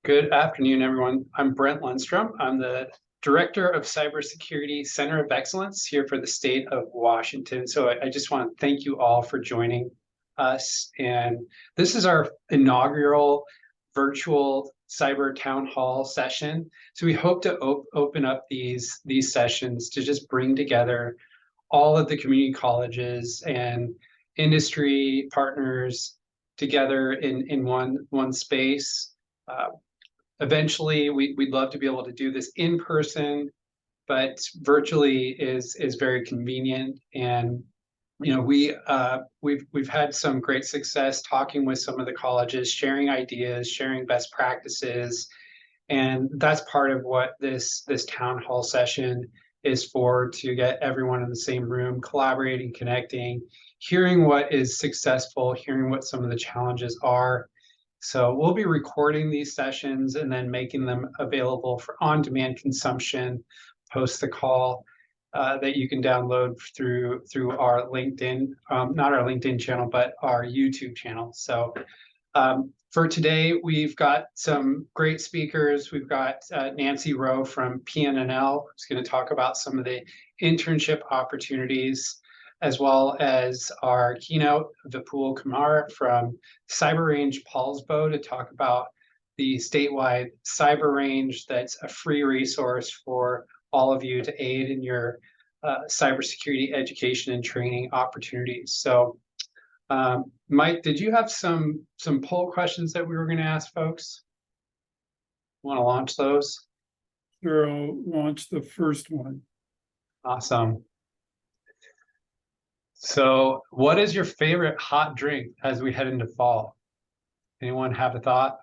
Good afternoon, everyone. I'm Brent Lundstrom. I'm the Director of Cybersecurity Center of Excellence here for the state of Washington. So I just want to thank you all for joining us. And this is our inaugural virtual cyber town hall session. So we hope to open up these sessions to just bring together all of the community colleges and industry partners together in one space. Eventually, we'd love to be able to do this in person, but virtually is very convenient. And we've had some great success talking with some of the colleges, sharing ideas, sharing best practices, and that's part of what this town hall session is for, to get everyone in the same room, collaborating, connecting, hearing what is successful, hearing what some of the challenges are. So we'll be recording these sessions and then making them available for on-demand consumption post the call that you can download through our LinkedIn, not our LinkedIn channel, but our YouTube channel. So for today, we've got some great speakers. We've got Nancy Roe from PNNL, who's going to talk about some of the internship opportunities, as well as our keynote, Vipul Kumar from Cyber Range Poulsbo, to talk about the statewide cyber range that's a free resource for all of you to aid in your cybersecurity education and training opportunities. So Mike, did you have some poll questions that we were going to ask folks? Want to launch those? Sure, I'll launch the first one. Awesome. So what is your favorite hot drink as we head into fall? Anyone have a thought?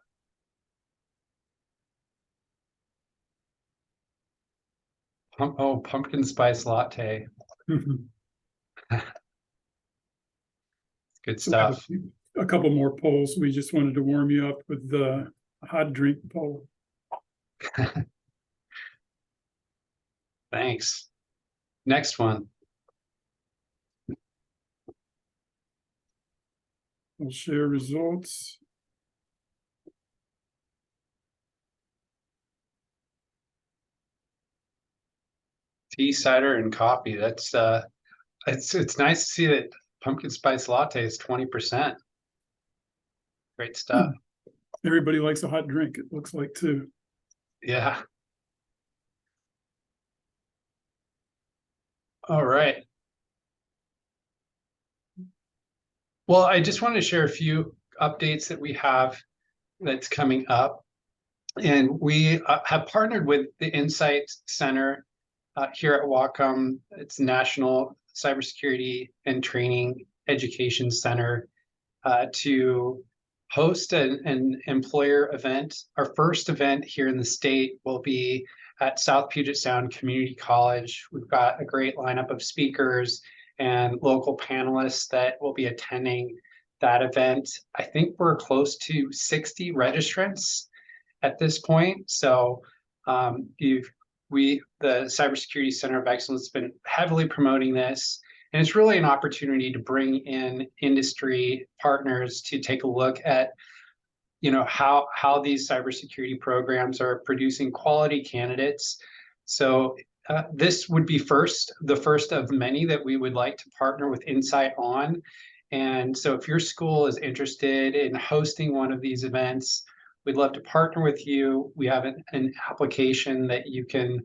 Pumpkin spice latte. Good stuff. So a couple more polls. We just wanted to warm you up with the hot drink poll. Thanks. Next one. I'll share results. Tea, cider, and coffee. That's it's nice to see that pumpkin spice latte is 20%. Great stuff. Everybody likes a hot drink, it looks like, too. Yeah. All right. Well, I just wanted to share a few updates that we have that's coming up. And we have partnered with the Insight Center here at Wacom. It's National Cybersecurity and Training Education Center to host an employer event. Our first event here in the state will be at South Puget Sound Community College. We've got a great lineup of speakers and local panelists that will be attending that event. I think we're close to 60 registrants at this point. So the Cybersecurity Center of Excellence has been heavily promoting this, and it's really an opportunity to bring in industry partners to take a look at, how these cybersecurity programs are producing quality candidates. So this would be the first of many that we would like to partner with Insight on. And so if your school is interested in hosting one of these events, we'd love to partner with you. We have an application that you can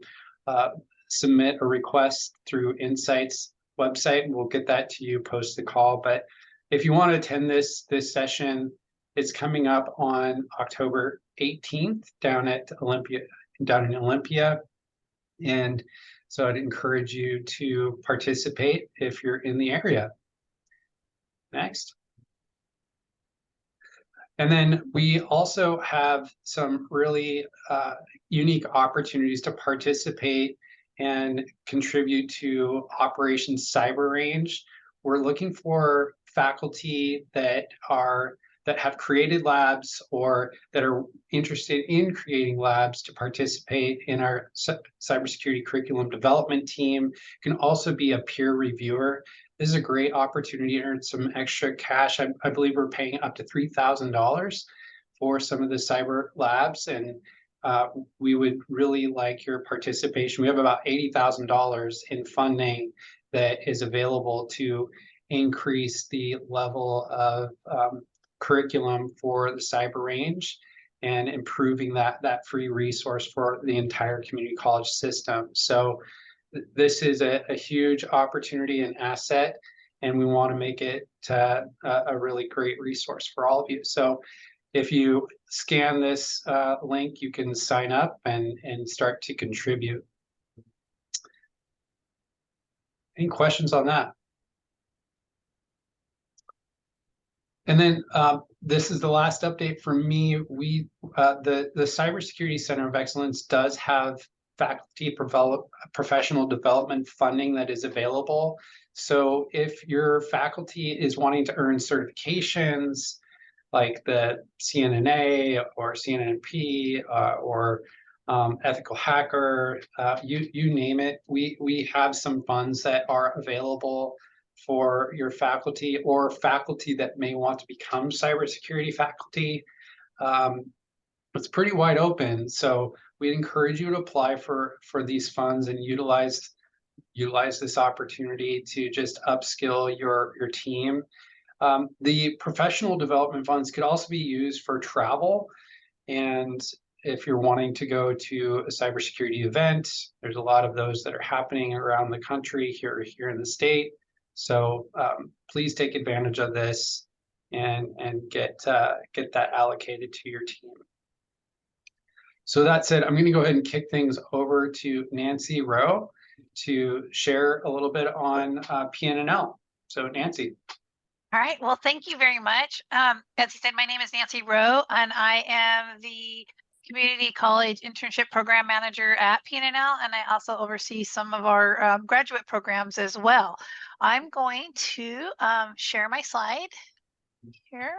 submit a request through Insight's website, and we'll get that to you post the call. But if you want to attend this session, it's coming up on October 18th down in Olympia. And so I'd encourage you to participate if you're in the area. Next. And then we also have some really unique opportunities to participate and contribute to Operation Cyber Range. We're looking for faculty that have created labs or that are interested in creating labs to participate in our cybersecurity curriculum development team. You can also be a peer reviewer. This is a great opportunity to earn some extra cash. I believe we're paying up to $3,000 for some of the cyber labs, and we would really like your participation. We have about $80,000 in funding that is available to increase the level of curriculum for the cyber range and improving that free resource for the entire community college system. So this is a huge opportunity and asset, and we want to make it a really great resource for all of you. So if you scan this link, you can sign up and start to contribute. Any questions on that? And then this is the last update from me. The Cybersecurity Center of Excellence does have faculty professional development funding that is available. So if your faculty is wanting to earn certifications like the PNNL or CNNP or ethical hacker, you name it, we have some funds that are available for your faculty or faculty that may want to become cybersecurity faculty. It's pretty wide open, so we'd encourage you to apply for these funds and utilize this opportunity to just upskill your team. The professional development funds could also be used for travel, and if you're wanting to go to a cybersecurity event, there's a lot of those that are happening around the country here in the state. So please take advantage of this and get that allocated to your team. So that said, I'm going to go ahead and kick things over to Nancy Roe to share a little bit on PNNL. So Nancy. All right. Well, thank you very much. As you said, my name is Nancy Roe, and I am the Community College Internship Program Manager at PNNL, and I also oversee some of our graduate programs as well. I'm going to share my slide here.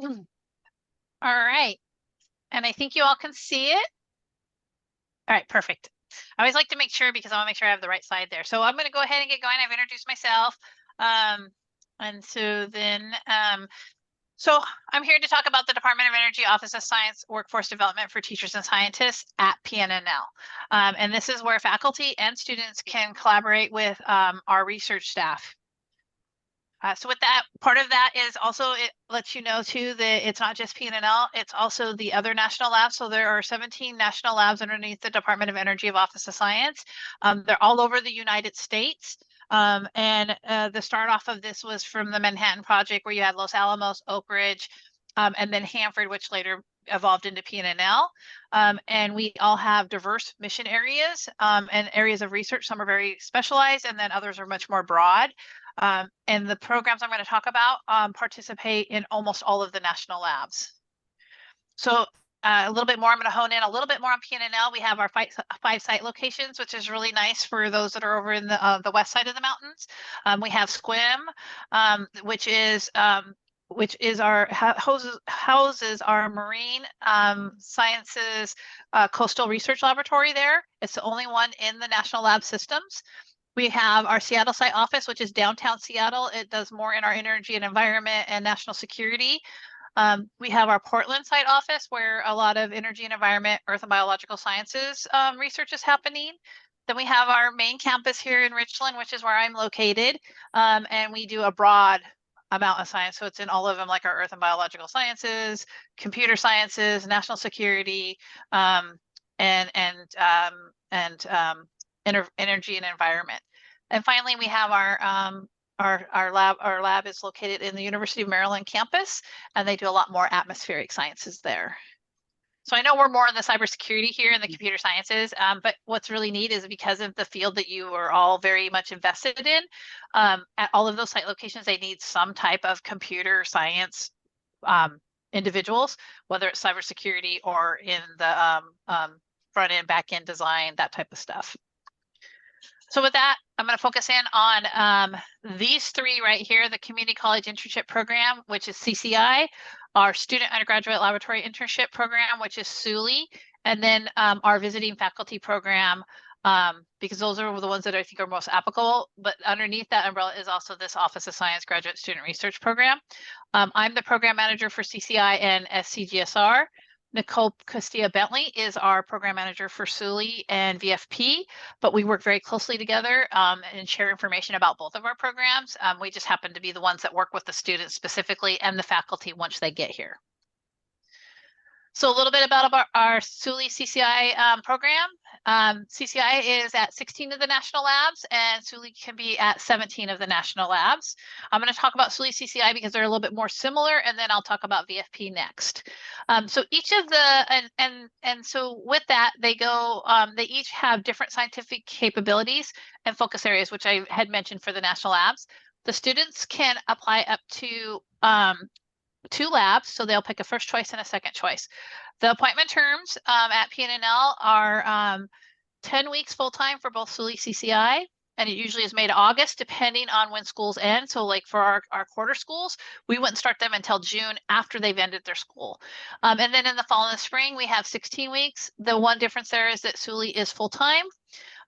All right. And I think you all can see it. All right, perfect. I always like to make sure because I want to make sure I have the right slide there. So I'm going to go ahead and get going. I've introduced myself. And so then, so I'm here to talk about the Department of Energy Office of Science Workforce Development for Teachers and Scientists at PNNL. And this is where faculty and students can collaborate with our research staff. So with that, part of that is also, it lets you know too that it's not just PNNL, it's also the other national labs. So there are 17 national labs underneath the Department of Energy of Office of Science. They're all over the United States. And the start off of this was from the Manhattan Project, where you had Los Alamos, Oak Ridge, and then Hanford, which later evolved into PNNL. And we all have diverse mission areas and areas of research. Some are very specialized, and then others are much more broad. And the programs I'm going to talk about participate in almost all of the national labs. So a little bit more, I'm going to hone in a little bit more on PNNL. We have our 5 site locations, which is really nice for those that are over in the west side of the mountains. We have SQUIM, which is our houses our marine sciences coastal research laboratory there. It's the only one in the national lab systems. We have our Seattle site office, which is downtown Seattle. It does more in our energy and environment and national security. We have our Portland site office, where a lot of energy and environment, earth and biological sciences research is happening. Then we have our main campus here in Richland, which is where I'm located. And we do a broad amount of science. So it's in all of them, like our earth and biological sciences, computer sciences, national security, energy and environment. And finally, we have our lab is located in the University of Maryland campus, and they do a lot more atmospheric sciences there. So I know we're more in the cybersecurity here in the computer sciences, but what's really neat is because of the field that you are all very much invested in, at all of those site locations, they need some type of computer science individuals, whether it's cybersecurity or in the front end, back end design, that type of stuff. So with that, I'm going to focus in on these 3 right here, the Community College Internship Program, which is CCI, our Student Undergraduate Laboratory Internship Program, which is SULI, and then our Visiting Faculty Program, because those are the ones that I think are most applicable. But underneath that umbrella is also this Office of Science Graduate Student Research Program. I'm the program manager for CCI and SCGSR. Nicole Castilla Bentley is our program manager for SULI and VFP, but we work very closely together and share information about both of our programs. We just happen to be the ones that work with the students specifically and the faculty once they get here. So a little bit about our SULI CCI program. CCI is at 16 of the national labs and SULI can be at 17 of the national labs. I'm going to talk about SULI CCI because they're a little bit more similar, and then I'll talk about VFP next. So each of the, and so with that, they each have different scientific capabilities and focus areas, which I had mentioned for the national labs. The students can apply up to 2 labs, so they'll pick a first choice and a second choice. The appointment terms at PNNL are 10 weeks full-time for both SULI CCI, and it usually is made August depending on when schools end. So like for our quarter schools, we wouldn't start them until June after they've ended their school. And then in the fall and the spring, we have 16 weeks. The one difference there is that SULI is full-time.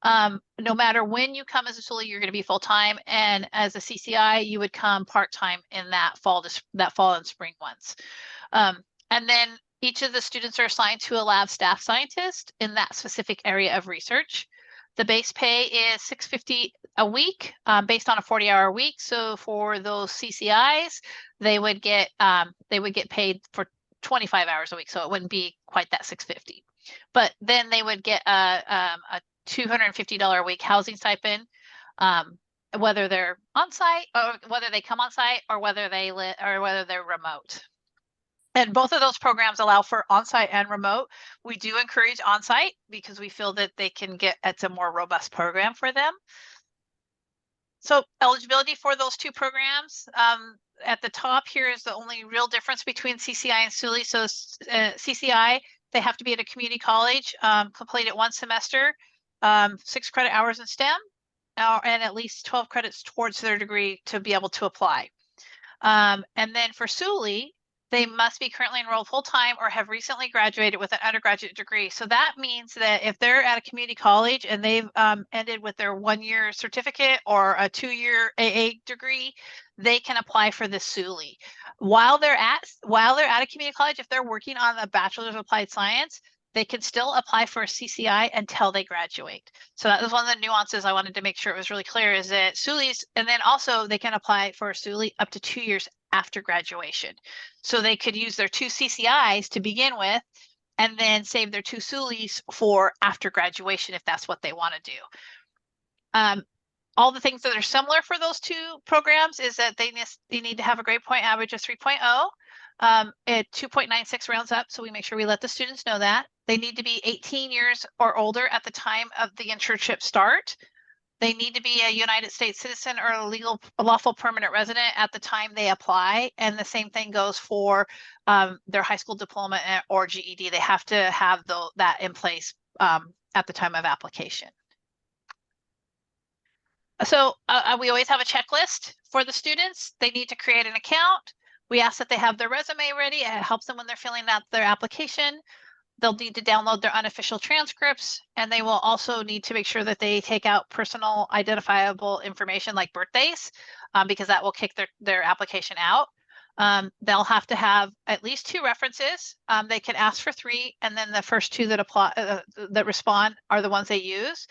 No matter when you come as a SULI, you're going to be full-time, and as a CCI, you would come part-time in that fall and spring ones. And then each of the students are assigned to a lab staff scientist in that specific area of research. The base pay is $650 a week, based on a 40-hour week. So for those CCIs, they would get paid for 25 hours a week, so it wouldn't be quite that $650. But then they would get a $250 a week housing stipend, whether they're on site or whether they come on site or whether they live or whether they're remote. And both of those programs allow for on-site and remote. We do encourage on-site because we feel that it's a more robust program for them. So eligibility for those 2 programs, at the top here is the only real difference between CCI and SULI. So CCI, they have to be at a community college, complete it 1 semester, 6 credit hours in STEM, and at least 12 credits towards their degree to be able to apply. And then for SULI, they must be currently enrolled full-time or have recently graduated with an undergraduate degree. So that means that if they're at a community college and they've ended with their 1-year certificate or a 2-year AA degree, they can apply for the SULI. While they're at a community college, if they're working on a Bachelor's of Applied Science, they can still apply for a CCI until they graduate. So that was one of the nuances I wanted to make sure it was really clear, is that SULIs, and then also they can apply for a SULI up to 2 years after graduation. So they could use their 2 CCIs to begin with, and then save their 2 SULIs for after graduation if that's what they want to do. All the things that are similar for those 2 programs is that they need to have a grade point average of 3.0. At 2.96 rounds up, so we make sure we let the students know that. They need to be 18 years or older at the time of the internship start. They need to be a United States citizen or a lawful permanent resident at the time they apply. And the same thing goes for their high school diploma or GED. They have to have that in place at the time of application. So we always have a checklist for the students. They need to create an account. We ask that they have their resume ready. It helps them when they're filling out their application. They'll need to download their unofficial transcripts, and they will also need to make sure that they take out personal identifiable information like birthdays, because that will kick their application out. They'll have to have at least 2 references. They can ask for 3, and then the first 2 that apply that respond are the ones they use.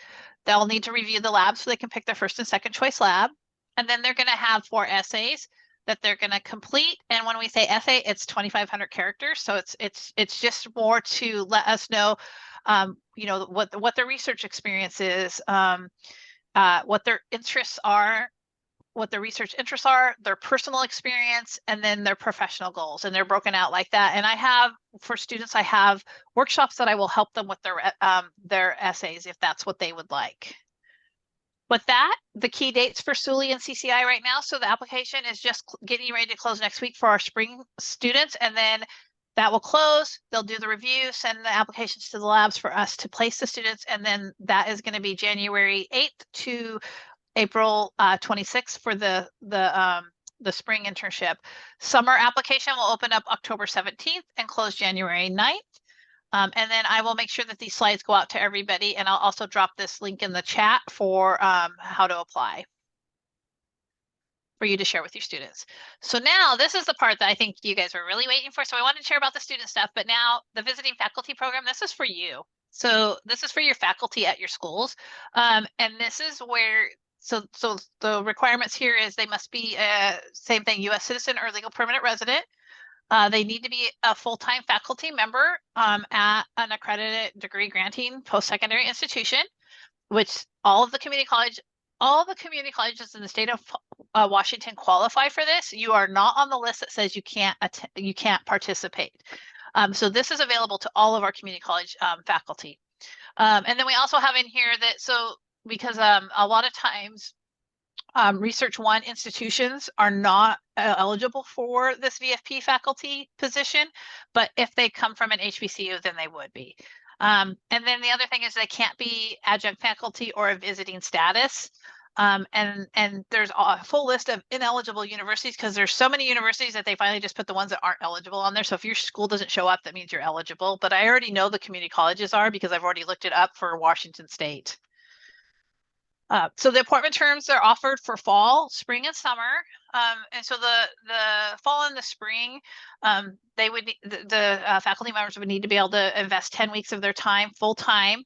They'll need to review the lab so they can pick their first and second choice lab, and then they're going to have 4 essays that they're going to complete. And when we say essay, it's 2,500 characters. So it's just more to let us know, what their research experience is, what their interests are, what their research interests are, their personal experience, and then their professional goals. And they're broken out like that. And for students, I have workshops that I will help them with their essays if that's what they would like. With that, the key dates for SULI and CCI right now. So the application is just getting ready to close next week for our spring students, and then that will close. They'll do the review, send the applications to the labs for us to place the students, and then that is going to be January 8th to April 26th for the spring internship. Summer application will open up October 17th and close January 9th. And then I will make sure that these slides go out to everybody, and I'll also drop this link in the chat for how to apply for you to share with your students. So now this is the part that I think you guys were really waiting for. So I wanted to share about the student stuff, but now the visiting faculty program, this is for you. So this is for your faculty at your schools. And this is where, so the requirements here is they must be same thing, US citizen or legal permanent resident. They need to be a full-time faculty member at an accredited degree granting post-secondary institution, which all the community colleges in the state of Washington qualify for this. You are not on the list that says you can't participate. So this is available to all of our community college faculty. And then we also have in here that, so because a lot of times Research 1 institutions are not eligible for this VFP faculty position, but if they come from an HBCU, then they would be. And then the other thing is they can't be adjunct faculty or a visiting status. And there's a full list of ineligible universities because there's so many universities that they finally just put the ones that aren't eligible on there. So if your school doesn't show up, that means you're eligible. But I already know the community colleges are because I've already looked it up for Washington State. So the appointment terms are offered for fall, spring, and summer. And so the fall and the spring, they would the faculty members would need to be able to invest 10 weeks of their time full time.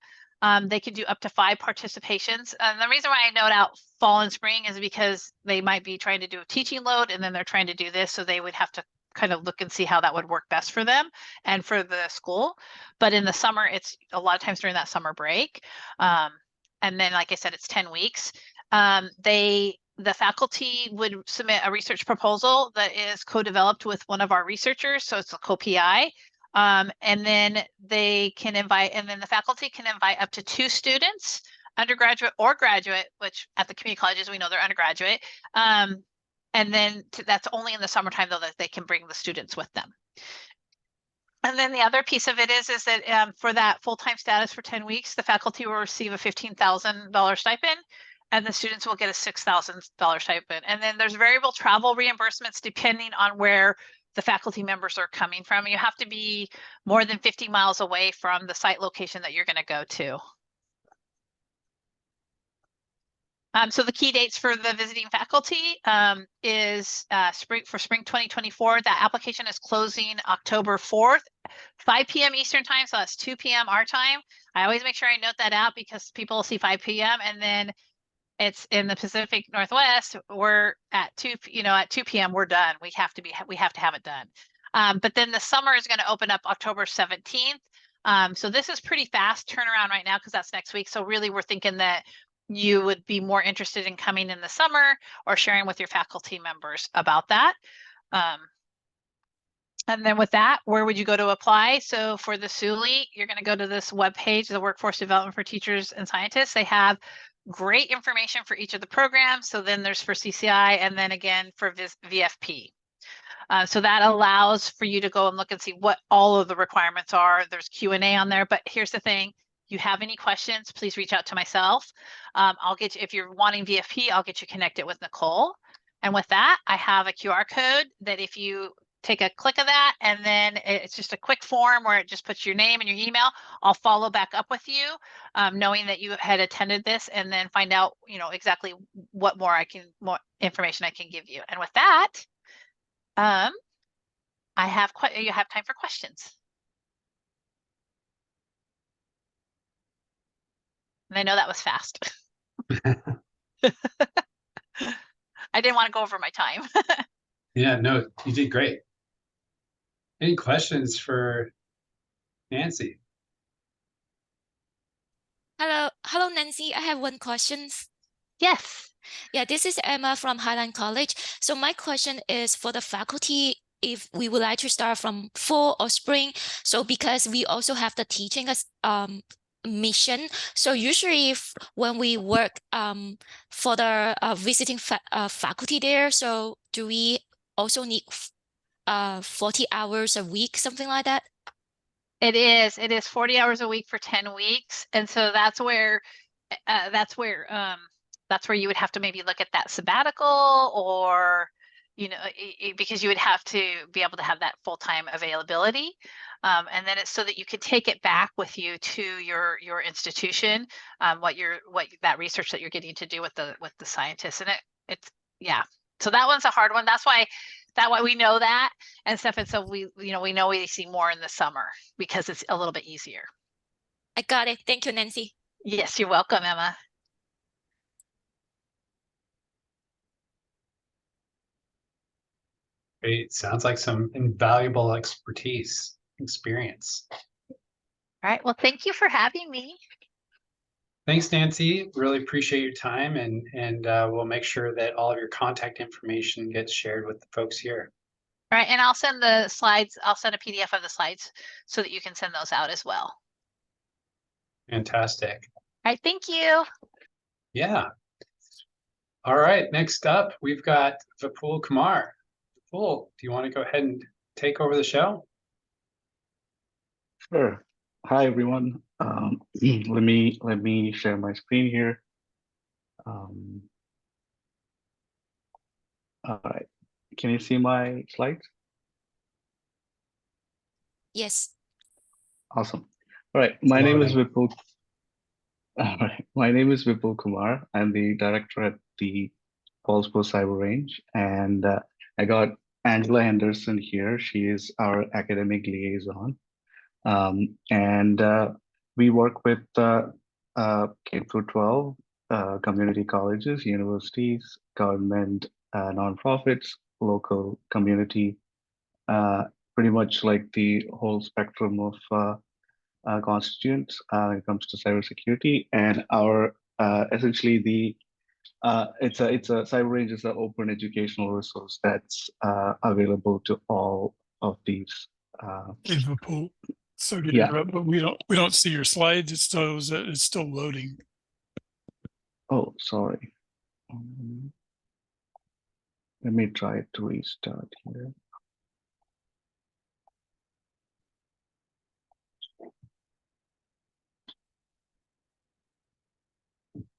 They can do up to 5 participations. And the reason why I note out fall and spring is because they might be trying to do a teaching load and then they're trying to do this. So they would have to kind of look and see how that would work best for them and for the school. But in the summer, it's a lot of times during that summer break. And then, like I said, it's 10 weeks. The faculty would submit a research proposal that is co-developed with one of our researchers. So it's a co-PI. And then they can invite, and then the faculty can invite up to 2 students, undergraduate or graduate, which at the community colleges, we know they're undergraduate. And then that's only in the summertime, though, that they can bring the students with them. And then the other piece of it is that for that full-time status for 10 weeks, the faculty will receive a $15,000 stipend and the students will get a $6,000 stipend. And then there's variable travel reimbursements depending on where the faculty members are coming from. You have to be more than 50 miles away from the site location that you're going to go to. So the key dates for the visiting faculty is spring 2024. That application is closing October 4th, 5 p.m. Eastern time. So that's 2 p.m. our time. I always make sure I note that out because people will see 5 p.m. and then it's in the Pacific Northwest. We're at 2 p.m. we're done. We have to have it done. But then the summer is going to open up October 17th. So this is pretty fast turnaround right now because that's next week. So really we're thinking that you would be more interested in coming in the summer or sharing with your faculty members about that. And then with that, where would you go to apply? So for the SULI, you're going to go to this webpage, the Workforce Development for Teachers and Scientists. They have great information for each of the programs. So then there's for CCI and then again for VFP. So that allows for you to go and look and see what all of the requirements are. There's Q&A on there, but here's the thing. You have any questions, please reach out to myself. I'll get you, if you're wanting VFP, I'll get you connected with Nicole. And with that, I have a QR code that if you take a click of that, and then it's just a quick form where it just puts your name and your email. I'll follow back up with you, knowing that you had attended this, and then find out, exactly what more information I can give you. And with that, you have time for questions. And I know that was fast. I didn't want to go over my time. Yeah, no, you did great. Any questions for Nancy? Hello, Nancy. I have one question. Yes. Yeah, this is Emma from Highland College. So my question is for the faculty, if we would like to start from fall or spring. So because we also have the teaching mission. So usually when we work for the visiting faculty there, so do we also need 40 hours a week, something like that? It is 40 hours a week for 10 weeks. And so that's where you would have to maybe look at that sabbatical or, you know, because you would have to be able to have that full-time availability. And then it's so that you could take it back with you to your institution, what that research that you're getting to do with the scientists. And it's yeah. So that one's a hard one. That's why we know that and stuff. And so we know we see more in the summer because it's a little bit easier. I got it. Thank you, Nancy. Yes, you're welcome, Emma. Great. Sounds like some invaluable experience. All right. Well, thank you for having me. Thanks, Nancy. Really appreciate your time, and we'll make sure that all of your contact information gets shared with the folks here. All right. And I'll send the slides. I'll send a PDF of the slides so that you can send those out as well. Fantastic. All right. Thank you. Yeah. All right. Next up, we've got Vipul Kumar. Vipul, do you want to go ahead and take over the show? Sure. Hi, everyone. Let me share my screen here. All right. Can you see my slides? Yes. Awesome. All right. My name is Loading. Vipul. All right. My name is Vipul Kumar. I'm the director at the Poulsbo Cyber Range, and I got Angela Henderson here. She is our academic liaison. And we work with K-12 community colleges, universities, government, nonprofits, local community, pretty much like the whole spectrum of constituents when it comes to cybersecurity. And our essentially it's a Cyber Range is an open educational resource that's available to all of these. Hey, Vipul, sorry to Yeah. interrupt, but we don't see your slides. It's still loading. Oh, sorry. Let me try to restart here.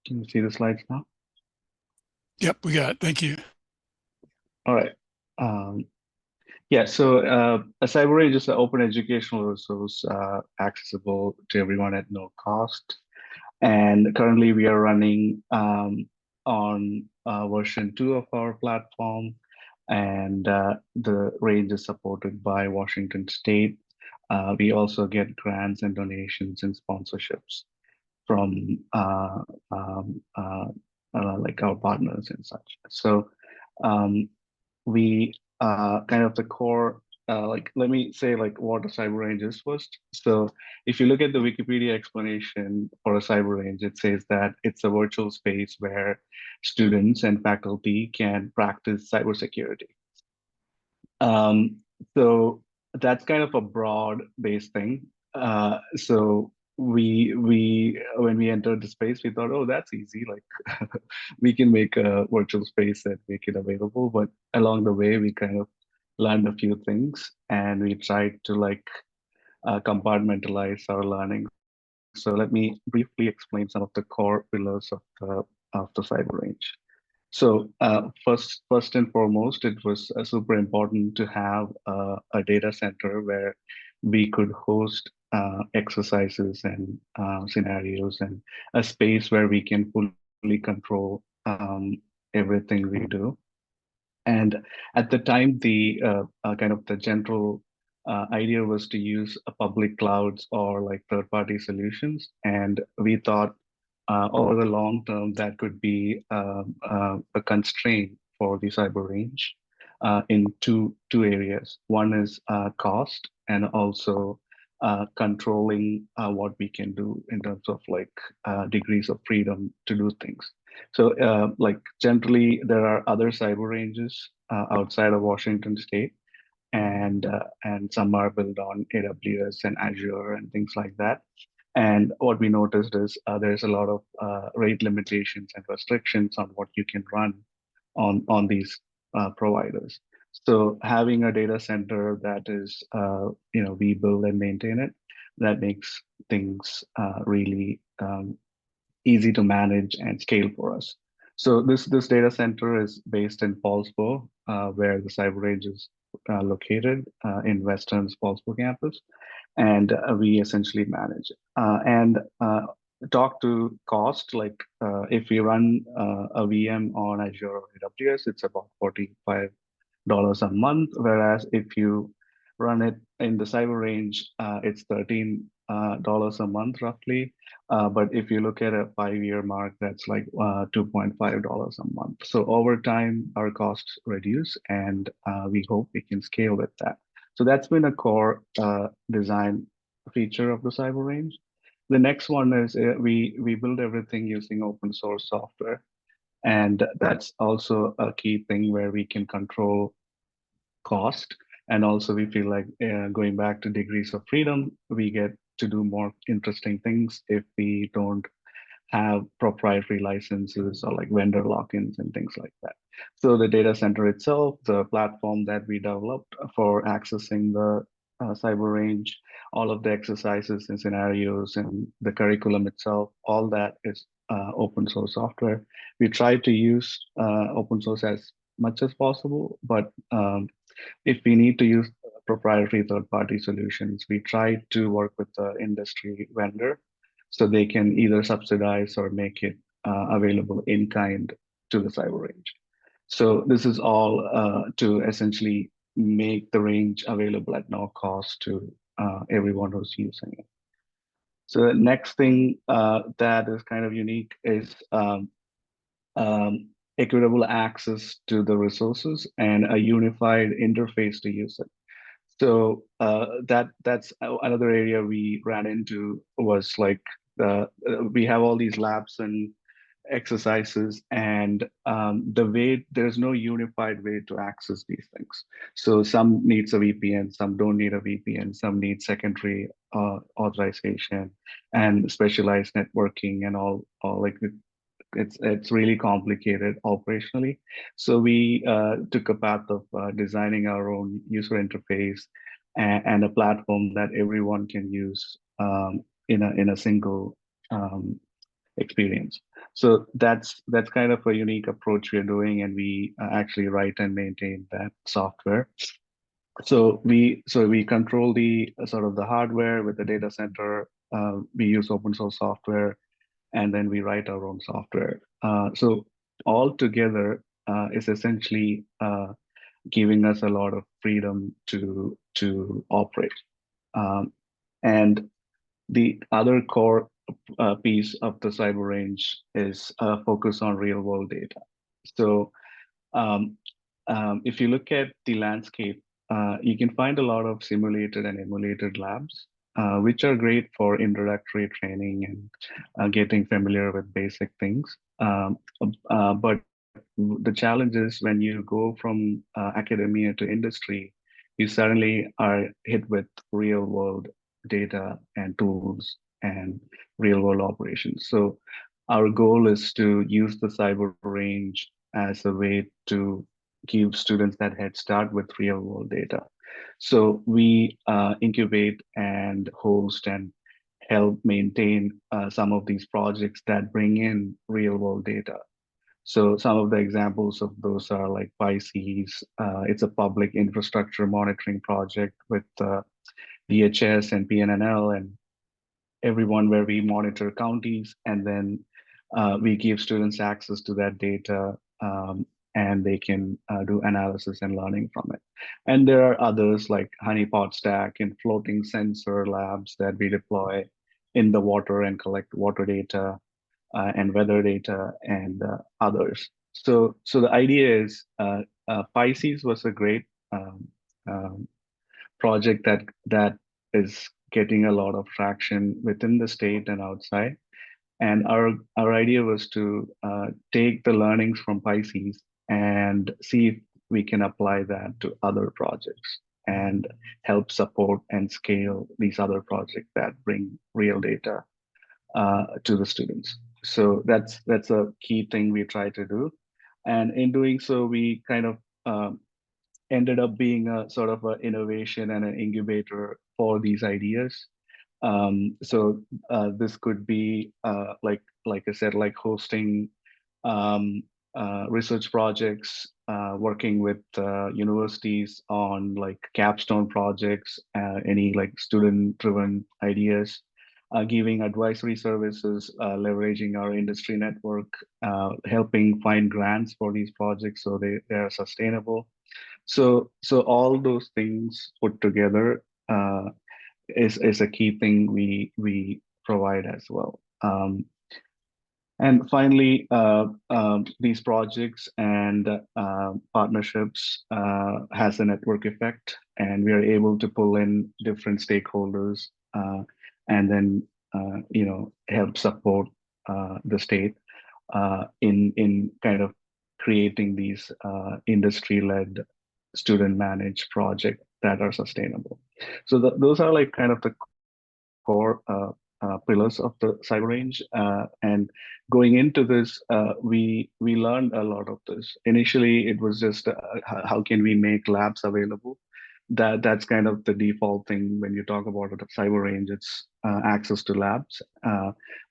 Can you see the slides now? Yep, we got it. Thank you. All right. Yeah, so a Cyber Range is an open educational resource accessible to everyone at no cost. And currently we are running on version 2 of our platform. And the range is supported by Washington State. We also get grants and donations and sponsorships from like our partners and such. So we kind of the core, like, let me say like what a cyber range is first. So if you look at the Wikipedia explanation for a cyber range, it says that it's a virtual space where students and faculty can practice cybersecurity. So that's kind of a broad-based thing. So we when we entered the space, we thought, oh, that's easy. Like we can make a virtual space and make it available. But along the way, we kind of learned a few things, and we tried to like compartmentalize our learning. So let me briefly explain some of the core pillars of the Cyber Range. So first and foremost, it was super important to have a data center where we could host exercises and scenarios, and a space where we can fully control everything we do. And at the time, the kind of the general idea was to use public clouds or like third-party solutions. And we thought over the long term, that could be a constraint for the Cyber Range in two areas. One is cost, and also controlling what we can do in terms of like degrees of freedom to do things. So like generally, there are other cyber ranges outside of Washington State, and some are built on AWS and Azure and things like that. And what we noticed is there's a lot of rate limitations and restrictions on what you can run on these providers. So having a data center that is, we build and maintain it, that makes things really easy to manage and scale for us. So this data center is based in Poulsbo, where the Cyber Range is located in Western Poulsbo campus, and we essentially manage it. And talk to cost, like if we run a VM on Azure or AWS, it's about $45 a month, whereas if you run it in the Cyber Range, it's $13 a month roughly. But if you look at a 5-year mark, that's like $2.5 a month. So over time, our costs reduce, and we hope we can scale with that. So that's been a core design feature of the Cyber Range. The next one is we build everything using open source software. And that's also a key thing where we can control cost. And also we feel like going back to degrees of freedom, we get to do more interesting things if we don't have proprietary licenses or like vendor lock-ins and things like that. So the data center itself, the platform that we developed for accessing the Cyber Range, all of the exercises and scenarios and the curriculum itself, all that is open source software. We try to use open source as much as possible, but if we need to use proprietary third-party solutions, we try to work with the industry vendor so they can either subsidize or make it available in kind to the Cyber Range. So this is all to essentially make the range available at no cost to everyone who's using it. So the next thing that is kind of unique is equitable access to the resources and a unified interface to use it. So that's another area we ran into, was like we have all these labs and exercises, and there's no unified way to access these things. So some needs a VPN, some don't need a VPN, some need secondary authorization and specialized networking and all like it's really complicated operationally. So we took a path of designing our own user interface and a platform that everyone can use in a single experience. So that's kind of a unique approach we're doing, and we actually write and maintain that software. So we control the sort of the hardware with the data center. We use open source software, and then we write our own software. So all together is essentially giving us a lot of freedom to operate. And the other core piece of the Cyber Range is focus on real world data. So if you look at the landscape, you can find a lot of simulated and emulated labs, which are great for introductory training and getting familiar with basic things. But the challenge is when you go from academia to industry, you suddenly are hit with real world data and tools and real world operations. So our goal is to use the Cyber Range as a way to give students that head start with real world data. So we incubate and host and help maintain some of these projects that bring in real world data. So some of the examples of those are like Pisces. It's a public infrastructure monitoring project with DHS and PNNL and everyone, where we monitor counties, and then we give students access to that data, and they can do analysis and learning from it. And there are others like Honeypot Stack and floating sensor labs that we deploy in the water and collect water data and weather data and others. So the idea is Pisces was a great project that is getting a lot of traction within the state and outside. And our idea was to take the learnings from Pisces and see if we can apply that to other projects and help support and scale these other projects that bring real data to the students. So that's a key thing we try to do. And in doing so, we kind of ended up being a sort of an innovation and an incubator for these ideas. So this could be like I said, like hosting research projects, working with universities on like capstone projects, any like student-driven ideas, giving advisory services, leveraging our industry network, helping find grants for these projects so they are sustainable. So all those things put together is a key thing we provide as well. And finally, these projects and partnerships has a network effect, and we are able to pull in different stakeholders and then help support the state in kind of creating these industry-led student-managed projects that are sustainable. So those are like kind of the core pillars of the Cyber Range. And going into this, we learned a lot of this. Initially, it was just how can we make labs available? That's kind of the default thing when you talk about a Cyber Range. It's access to labs,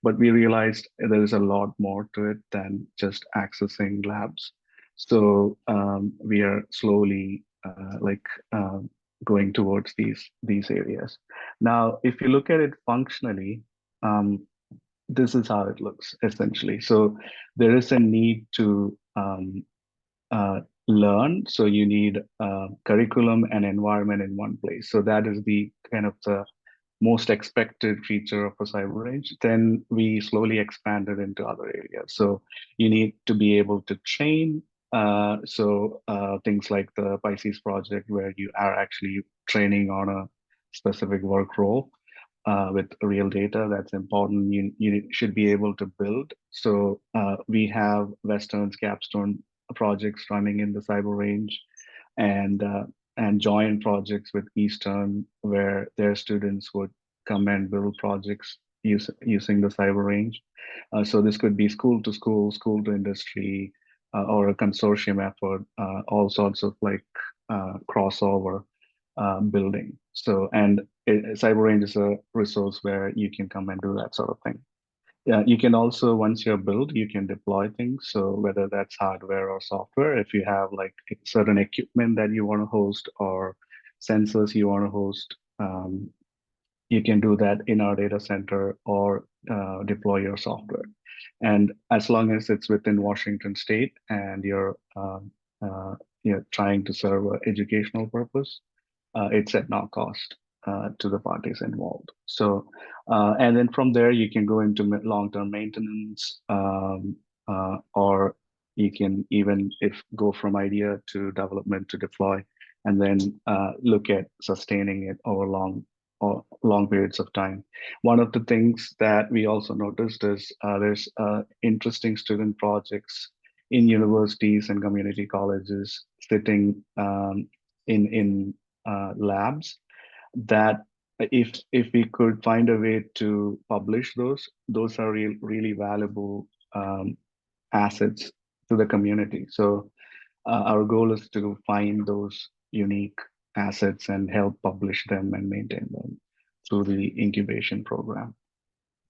but we realized there is a lot more to it than just accessing labs. So we are slowly going towards these areas. Now, if you look at it functionally, this is how it looks essentially. So there is a need to learn. So you need curriculum and environment in one place. So that is the kind of the most expected feature of a Cyber Range. Then we slowly expanded into other areas. So you need to be able to train. Things like the Pisces project, where you are actually training on a specific work role with real data, that's important. You should be able to build. So we have Western's capstone projects running in the Cyber Range, and joint projects with Eastern, where their students would come and build projects using the Cyber Range. So this could be school to school, school to industry, or a consortium effort, all sorts of like crossover building. So, and Cyber Range is a resource where you can come and do that sort of thing. Yeah, you can also, once you're built, you can deploy things. So whether that's hardware or software, if you have like certain equipment that you want to host or sensors you want to host, you can do that in our data center or deploy your software. And as long as it's within Washington State and you're trying to serve an educational purpose, it's at no cost to the parties involved. So, and then from there, you can go into long-term maintenance, or you can even go from idea to development to deploy, and then look at sustaining it over long periods of time. One of the things that we also noticed is there's interesting student projects in universities and community colleges sitting in labs that if we could find a way to publish those are really valuable assets to the community. So our goal is to find those unique assets and help publish them and maintain them through the incubation program.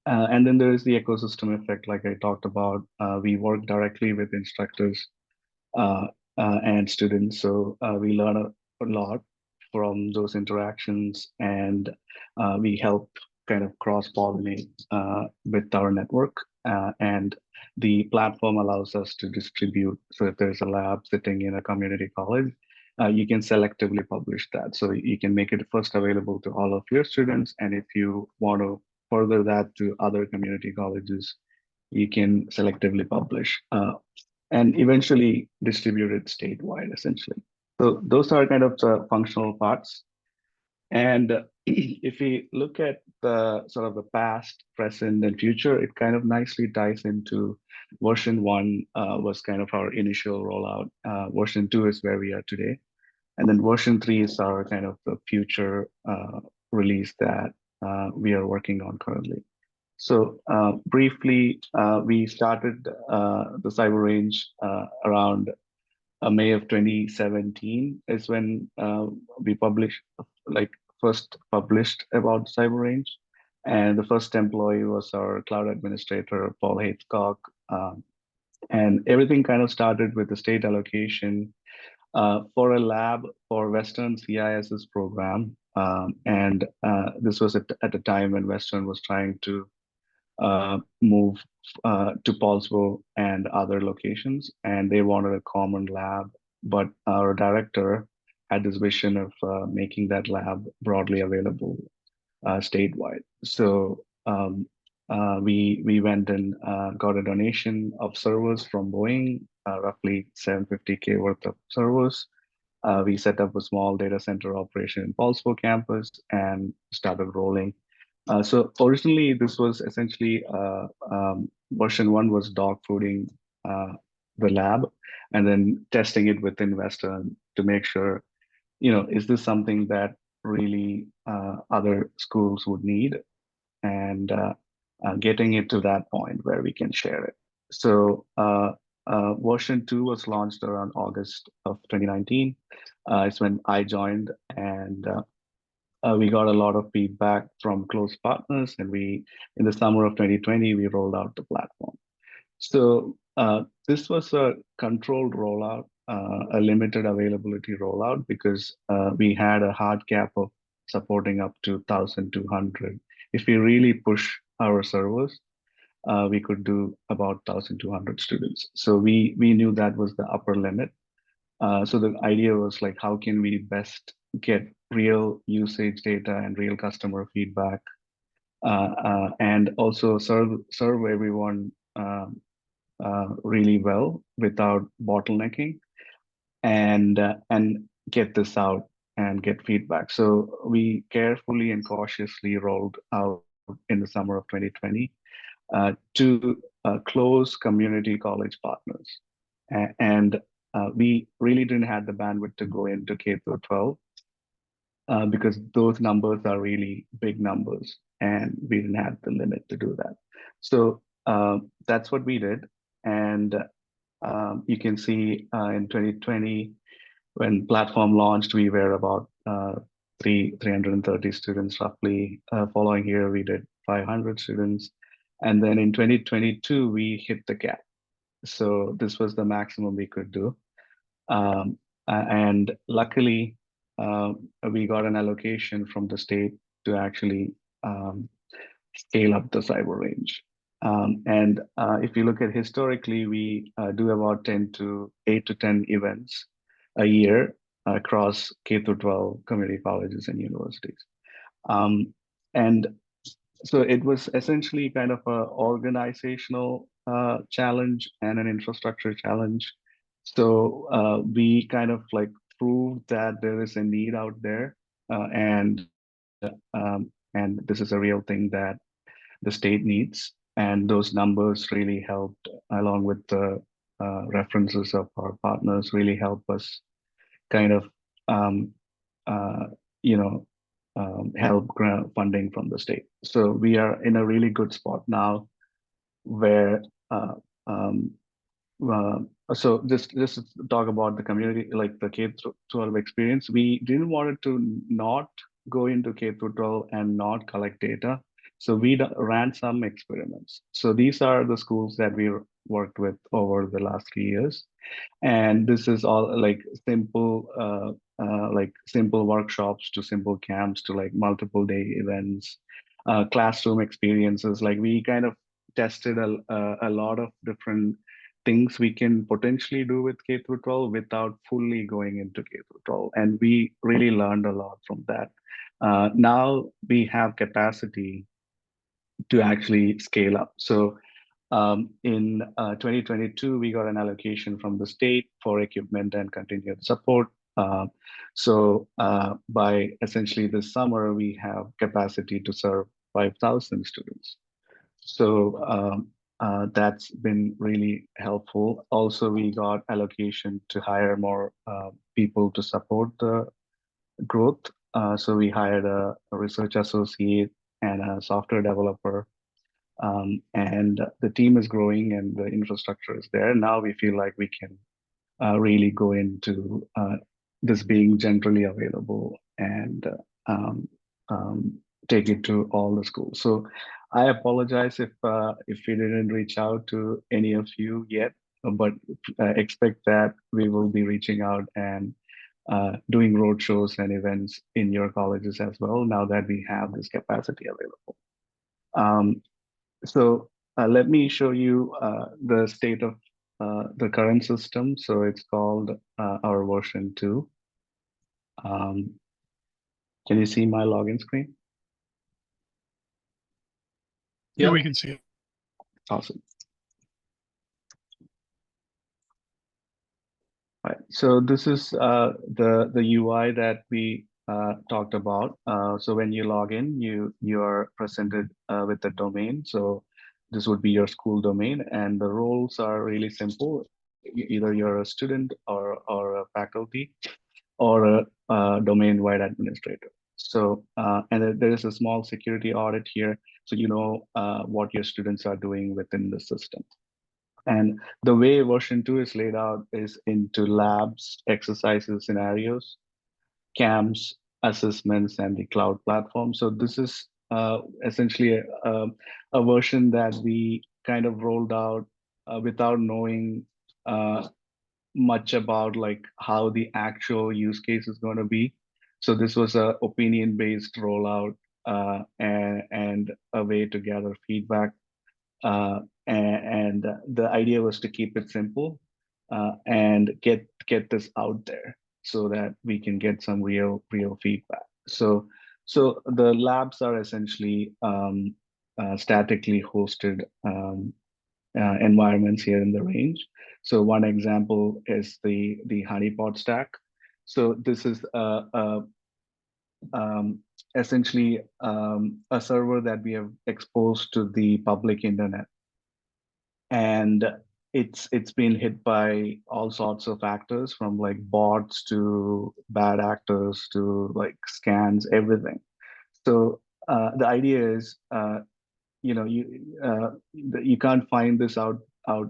And then there is the ecosystem effect, like I talked about. We work directly with instructors and students, so we learn a lot from those interactions, and we help kind of cross-pollinate with our network. And the platform allows us to distribute. So if there's a lab sitting in a community college, you can selectively publish that. So you can make it first available to all of your students. And if you want to further that to other community colleges, you can selectively publish and eventually distribute it statewide, essentially. So those are kind of the functional parts. And if we look at the sort of the past, present, and future, it kind of nicely ties into version 1 was kind of our initial rollout. Version 2 is where we are today. And then version 3 is our kind of the future release that we are working on currently. So briefly, we started the Cyber Range around May of 2017 is when we first published about Cyber Range. And the first employee was our cloud administrator, Paul Hitchcock. And everything kind of started with the state allocation for a lab for Western CIS's program. And this was at a time when Western was trying to move to Poulsbo and other locations, and they wanted a common lab. But our director had this vision of making that lab broadly available statewide. So we went and got a donation of servers from Boeing, roughly 750K worth of servers. We set up a small data center operation in Poulsbo campus and started rolling. So originally, this was essentially version 1 was dog fooding the lab, and then testing it within Western to make sure, is this something that really other schools would need, and getting it to that point where we can share it. So version 2 was launched around August of 2019. It's when I joined, and we got a lot of feedback from close partners, and in the summer of 2020, we rolled out the platform. So this was a controlled rollout, a limited availability rollout, because we had a hard cap of supporting up to 1,200. If we really push our servers, we could do about 1,200 students. So we knew that was the upper limit. So the idea was like, how can we best get real usage data and real customer feedback, and also serve everyone really well without bottlenecking, and get this out and get feedback. So we carefully and cautiously rolled out in the summer of 2020 to close community college partners. And we really didn't have the bandwidth to go into K through 12 because those numbers are really big numbers, and we didn't have the limit to do that. So that's what we did. And you can see in 2020, when platform launched, we were about 330 students roughly. Following year, we did 500 students. And then in 2022, we hit the cap. So this was the maximum we could do. And luckily, we got an allocation from the state to actually scale up the cyber range. And if you look at historically, we do about 8 to 10 events a year across K through 12 community colleges and universities. And so it was essentially kind of an organizational challenge and an infrastructure challenge. So we kind of like proved that there is a need out there, and this is a real thing that the state needs. And those numbers really helped, along with the references of our partners, really help us kind of help grant funding from the state. So we are in a really good spot now, where so just to talk about the community, like the K-12 experience, we didn't want it to not go into K-12 and not collect data. So we ran some experiments. So these are the schools that we worked with over the last 3 years. And this is all like simple workshops to simple camps to like multiple day events, classroom experiences. Like we kind of tested a lot of different things we can potentially do with K through 12 without fully going into K through 12. And we really learned a lot from that. Now we have capacity to actually scale up. So in 2022, we got an allocation from the state for equipment and continued support. So by essentially this summer, we have capacity to serve 5,000 students. So that's been really helpful. Also, we got allocation to hire more people to support the growth. So we hired a research associate and a software developer. And the team is growing and the infrastructure is there. Now we feel like we can really go into this being generally available and take it to all the schools. So I apologize if we didn't reach out to any of you yet. but expect that we will be reaching out and doing roadshows and events in your colleges as well, now that we have this capacity available. So let me show you the state of the current system. So it's called our version 2. Can you see my login screen? Yeah, Yep. we can see it. Awesome. Right. So this is the UI that we talked about. So when you log in, you are presented with the domain. So this would be your school domain, and the roles are really simple. Either you're a student or a faculty or a domain-wide administrator. So and there is a small security audit here, so you know what your students are doing within the system. And the way version 2 is laid out is into labs, exercises, scenarios, camps, assessments, and the cloud platform. So this is essentially a version that we kind of rolled out without knowing much about like how the actual use case is going to be. So this was a opinion-based rollout and a way to gather feedback, and the idea was to keep it simple and get this out there so that we can get some real feedback. So the labs are essentially statically hosted environments here in the range. So one example is the honeypot stack. So this is essentially a server that we have exposed to the public internet, and it's been hit by all sorts of actors, from like bots to bad actors to like scans, everything. So the idea is you know you can't find this out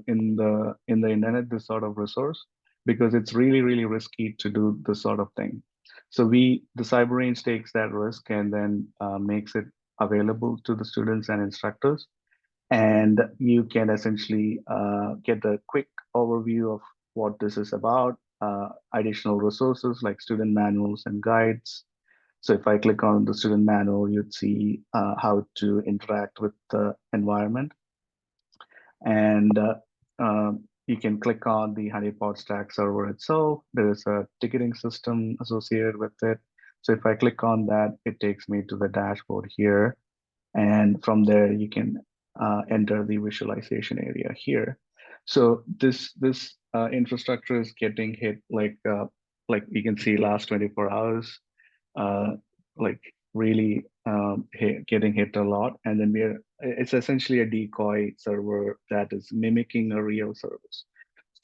in the internet, this sort of resource, because it's really risky to do this sort of thing. So the Cyber Range takes that risk and then makes it available to the students and instructors, and you can essentially get a quick overview of what this is about, additional resources like student manuals and guides. So if I click on the student manual, you'd see how to interact with the environment. And you can click on the honeypot stack server itself. There is a ticketing system associated with it. So if I click on that, it takes me to the dashboard here. And from there, you can enter the visualization area here. So this infrastructure is getting hit like you can see last 24 hours, like really getting hit a lot. And then it's essentially a decoy server that is mimicking a real service.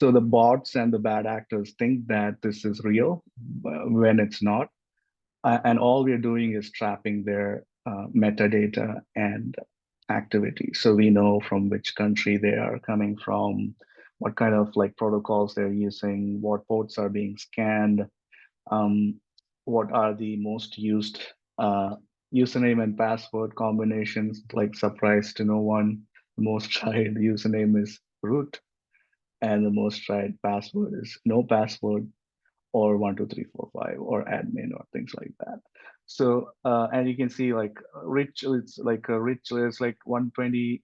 So the bots and the bad actors think that this is real when it's not. And all we're doing is trapping their metadata and activity. So we know from which country they are coming from, what kind of like protocols they're using, what ports are being scanned, what are the most used username and password combinations. Like, surprise to no one, the most tried username is root, and the most tried password is no password, or 12345, or admin, or things like that. So and you can see like rich, it's like a rich, there's like 120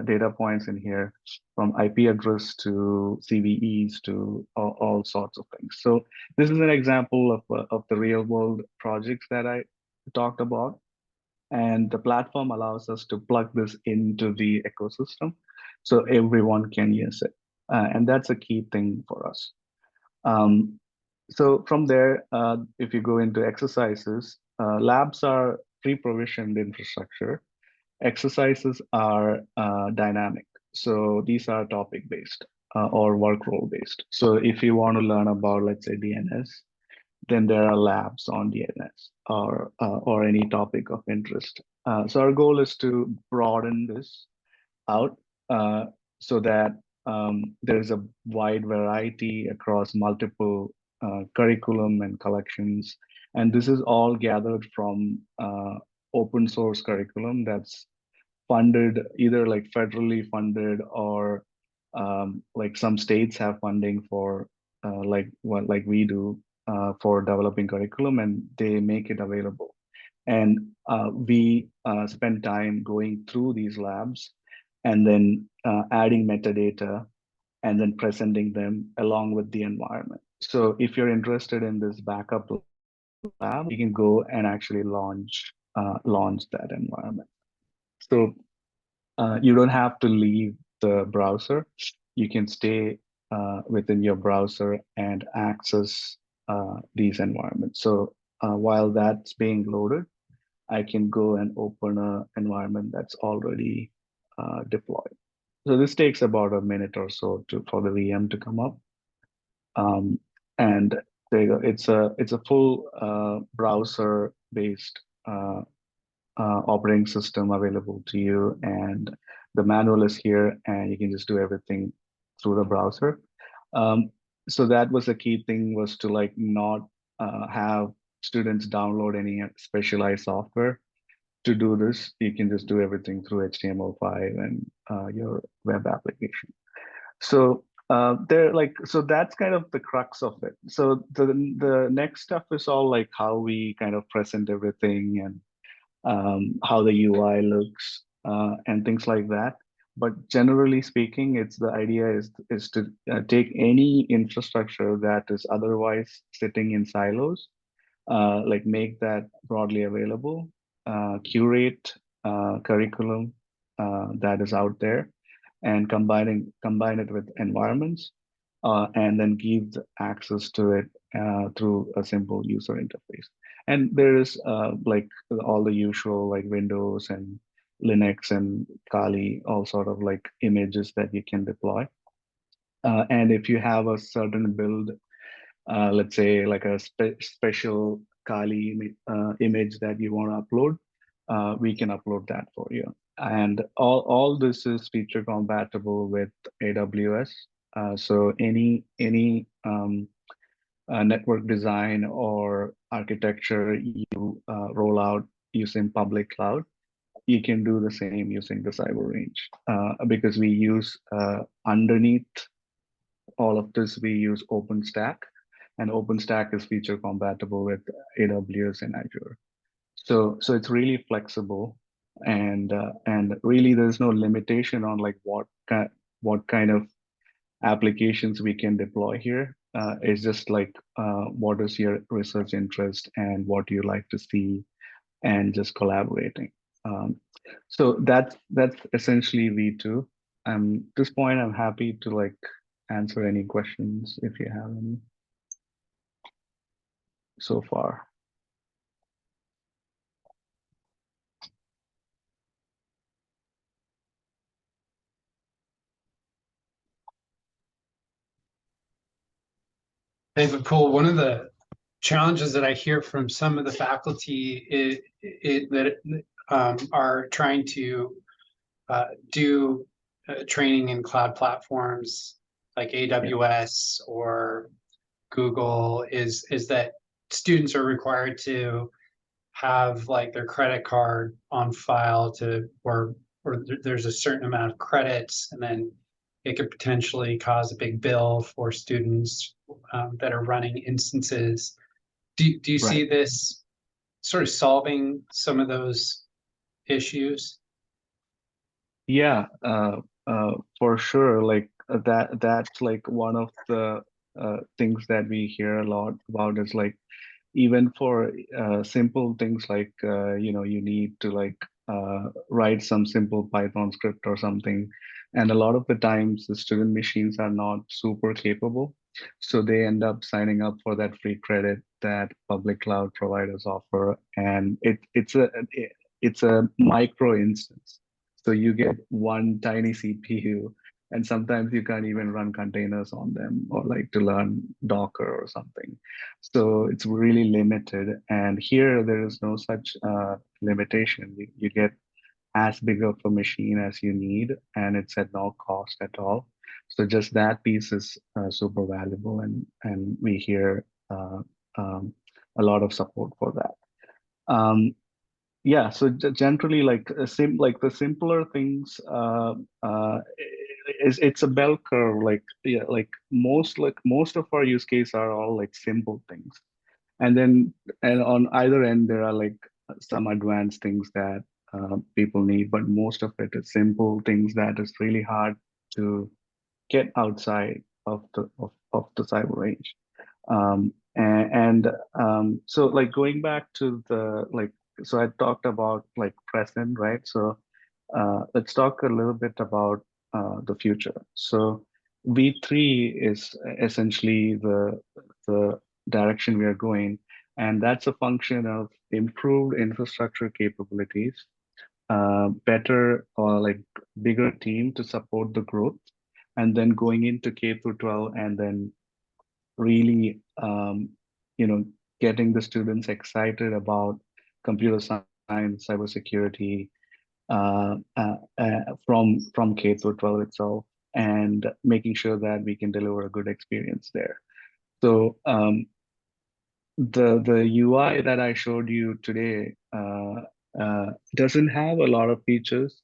data points in here, from IP address to CVEs to all sorts of things. So this is an example of the real world projects that I talked about. And the platform allows us to plug this into the ecosystem so everyone can use it. And that's a key thing for us. So from there, if you go into exercises, labs are pre-provisioned infrastructure. Exercises are dynamic. So these are topic-based or work role-based. So if you want to learn about, let's say, DNS, then there are labs on DNS or any topic of interest. So our goal is to broaden this out so that there's a wide variety across multiple curriculum and collections. And this is all gathered from open source curriculum that's funded, either like federally funded or like some states have funding for like we do for developing curriculum, and they make it available. And we spend time going through these labs and then adding metadata and then presenting them along with the environment. So if you're interested in this backup lab, you can go and actually launch that environment. So you don't have to leave the browser. You can stay within your browser and access these environments. So while that's being loaded, I can go and open an environment that's already deployed. So this takes about a minute or so for the VM to come up. And there you go. It's a full browser based operating system available to you, and the manual is here, and you can just do everything through the browser. So that was a key thing, was to like not have students download any specialized software to do this. You can just do everything through HTML5 and your web application. So so that's kind of the crux of it. So the next stuff is all like how we kind of present everything, and how the UI looks, and things like that. But generally speaking, it's the idea is to take any infrastructure that is otherwise sitting in silos, like make that broadly available, curate curriculum that is out there, and combine it with environments, and then give the access to it through a simple user interface. And there is like all the usual like Windows and Linux and Kali, all sort of like images that you can deploy. And if you have a certain build, let's say like a special Kali image that you want to upload, we can upload that for you. And all this is feature compatible with AWS. So any network design or architecture you roll out using public cloud, you can do the same using the Cyber Range, because we use underneath all of this, we use OpenStack, and OpenStack is feature compatible with AWS and Azure. So it's really flexible, and really there's no limitation on like what kind of applications we can deploy here. It's just like what is your research interest and what you like to see, and just collaborating. So that's essentially V2. At this point, I'm happy to like answer any questions if you have any so far. Hey, Vipul, one of the challenges that I hear from some of the faculty that are trying to do training in cloud platforms like AWS or Google is that students are required to have like their credit card on file or there's a certain amount of credits, and then it could potentially cause a big bill for students that are running instances. Do you Right. see this sort of solving some of those issues? Yeah, for sure. Like that's like one of the things that we hear a lot about, is like even for simple things like you need to like write some simple Python script or something, and a lot of the times the student machines are not super capable, so they end up signing up for that free credit that public cloud providers offer, and it's a micro instance. So you get one tiny CPU, and sometimes you can't even run containers on them, or like to learn Docker or something. So it's really limited. And here there is no such limitation. You get as big of a machine as you need, and it's at no cost at all. So just that piece is super valuable, and we hear a lot of support for that. Yeah, so generally, like like the simpler things, it's a bell curve. Like yeah, like most of our use cases are all like simple things, and then and on either end there are like some advanced things that people need, but most of it is simple things that is really hard to get outside of the cyber range. So like going back to the like, so I talked about like present, right? So let's talk a little bit about the future. So V3 is essentially the direction we are going, and that's a function of improved infrastructure capabilities, better or like bigger team to support the growth, and then going into K through 12, and then really you know getting the students excited about computer science, cybersecurity, from K through 12 itself, and making sure that we can deliver a good experience there. So the UI that I showed you today doesn't have a lot of features.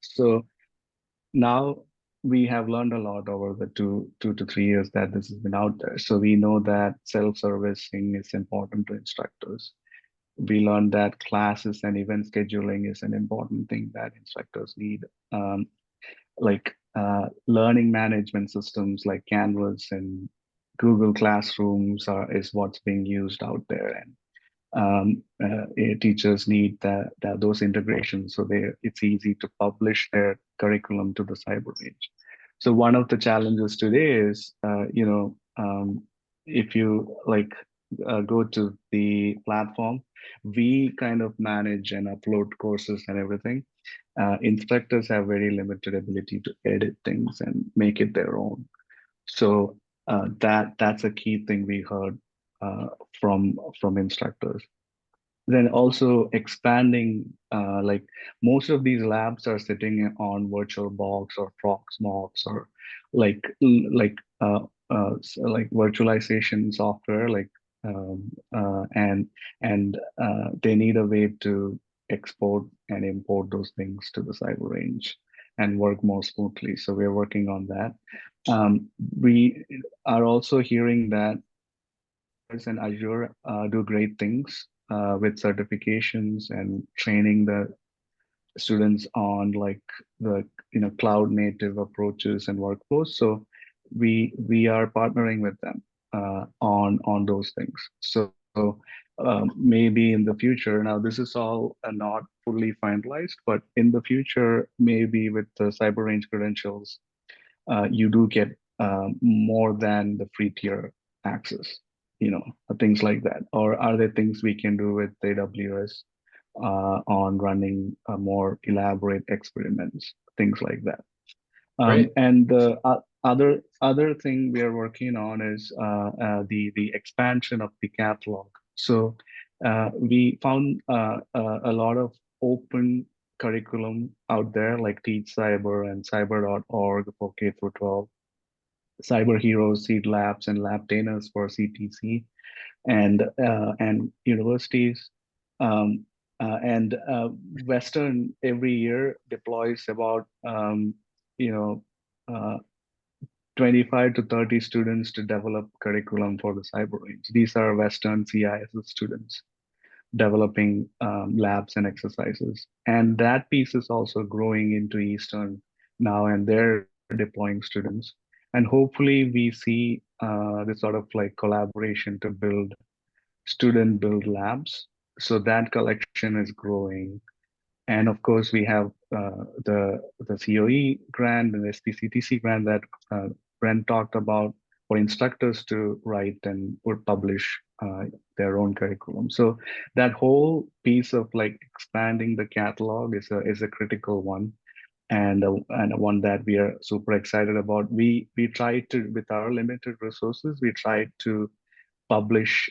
So now we have learned a lot over the two to 3 years that this has been out there. So we know that self-servicing is important to instructors. We learned that classes and event scheduling is an important thing that instructors need. Like learning management systems like Canvas and Google Classrooms is what's being used out there, and teachers need those integrations so it's easy to publish their curriculum to the cyber range. So one of the challenges today is, if you like go to the platform, we kind of manage and upload courses and everything. Instructors have very limited ability to edit things and make it their own. So that's a key thing we heard from instructors. Then also expanding, like most of these labs are sitting on VirtualBox or Proxmox or like virtualization software, like and they need a way to export and import those things to the cyber range and work more smoothly. So we're working on that. We are also hearing that and Azure do great things with certifications and training the students on like the cloud native approaches and workflows. So we are partnering with them on those things. So maybe in the future, now this is all not fully finalized, but in the future, maybe with the cyber range credentials, you do get more than the free tier access, things like that. Or are there things we can do with AWS on running more elaborate experiments, things like that. Great. And the other thing we are working on is the expansion of the catalog. So we found a lot of open curriculum out there, like Teach Cyber and cyber.org for K through 12, Cyber Heroes, Seed Labs, and Labtainers for CTC, and universities. And Western every year deploys about 25 to 30 students to develop curriculum for the cyber range. These are Western CIS students developing labs and exercises. And that piece is also growing into Eastern now, and they're deploying students. And hopefully we see this sort of like collaboration to build student-built labs. So that collection is growing. And of course, we have the COE grant and the SPCTC grant that Brent talked about for instructors to write and would publish their own curriculum. So that whole piece of like expanding the catalog is a critical one, and one that we are super excited about. We try to, with our limited resources, we try to publish,